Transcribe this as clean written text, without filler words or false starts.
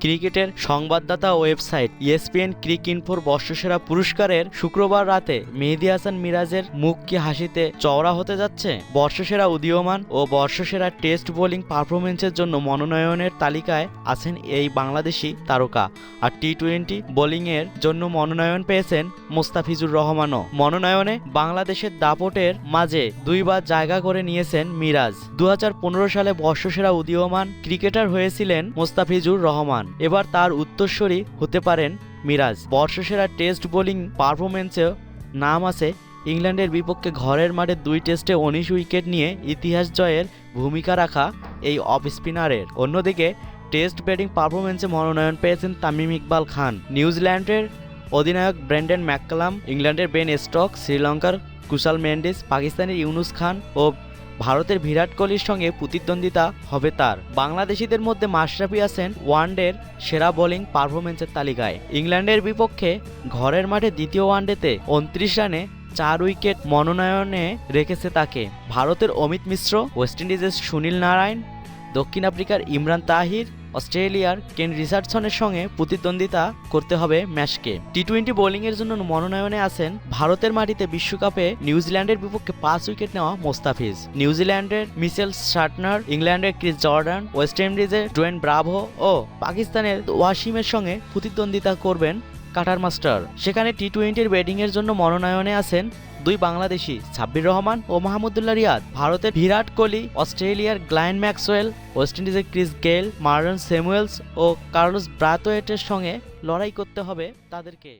ক্রিকেটের সংবাদদাতা website ESPN ক্রিকইনফোর বর্ষসেরা পুরস্কারের শুক্রবার রাতে মেহেদী হাসান মিরাজের মুখ কি হাসিতে চওড়া হতে যাচ্ছে। বর্ষসেরা উদীয়মান ও বর্ষসেরা টেস্ট বোলিং পারফরমেন্সের জন্য মনোনয়নের তালিকায় আছেন এই বাংলাদেশি তারকা। আর টি-20 বোলিংয়ের জন্য মনোনয়ন পেয়েছেন মোস্তাফিজুর রহমানও। মনোনয়নে বাংলাদেশের দাপটের মাঝে দুইবার জায়গা করে নিয়েছেন মিরাজ। 2015 সালে বর্ষসেরা উদীয়মান ক্রিকেটার হয়েছিলেন মোস্তাফিজুর রহমান। এবার তার উত্তরসূরি হতে পারেন মিরাজ। বর্ষসেরা টেস্ট বোলিং পারফরমেন্সেও নাম আছে ইংল্যান্ডের বিপক্ষে ঘরের মাঠে 2 টেস্টে 19 উইকেট নিয়ে ইতিহাস জয়ের ভূমিকা রাখা এই অফ স্পিনারের। অন্যদিকে টেস্ট ব্যাটিং পারফরমেন্সে মনোনয়ন পেয়েছেন তামিম ইকবাল খান। নিউজিল্যান্ডের অধিনায়ক ব্রেন্ডন ম্যাককালাম, ইংল্যান্ডের বেন স্টোকস, শ্রীলঙ্কার কুশাল মেন্ডিস, পাকিস্তানের ইউনুস খান ও ভারতের বিরাট কোহলির সঙ্গে প্রতিদ্বন্দ্বিতা হবে তার। বাংলাদেশিদের মধ্যে মাশরাফি আছেন ওয়ানডের সেরা বোলিং পারফরমেন্সের তালিকায়। ইংল্যান্ডের বিপক্ষে ঘরের মাঠে দ্বিতীয় ওয়ানডেতে 29 রানে 4 উইকেট মনোনয়নে রেখেছে তাকে। ভারতের অমিত মিশ্র, ওয়েস্ট ইন্ডিজের সুনীল নারায়ণ, দক্ষিণ আফ্রিকার ইমরান তাহির, অস্ট্রেলিয়ার কেন রিচার্ডসনের সঙ্গে প্রতিদ্বন্দ্বিতা করতে হবে ম্যাচকে। টি-20 বোলিংয়ের জন্য মনোনয়নে আছেন ভারতের মাটিতে বিশ্বকাপে নিউজিল্যান্ডের বিপক্ষে 5 উইকেট নেওয়া মোস্তাফিজ, নিউজিল্যান্ডের মিচেল স্টার্টনার, ইংল্যান্ডের ক্রিস জর্ডান, ওয়েস্ট ইন্ডিজের ডোয়েন ব্রাভো ও পাকিস্তানের ওয়াসিমের সঙ্গে প্রতিদ্বন্দ্বিতা করবেন কাটার মাস্টার। সেখানে টি-20 ব্যাটিংয়ের জন্য মনোনয়নে আছেন 2 বাংলাদেশি সাব্বির রহমান ও মাহমুদুল্লাহ রিয়াদ, ভারতের বিরাট কোহলি, অস্ট্রেলিয়ার গ্লেন ম্যাক্সওয়েল, ওয়েস্ট ইন্ডিজের ক্রিস গেল, মার্লন স্যামুয়েলস ও কার্লোস ব্রাথওয়েটের সঙ্গে লড়াই করতে হবে তাদেরকে।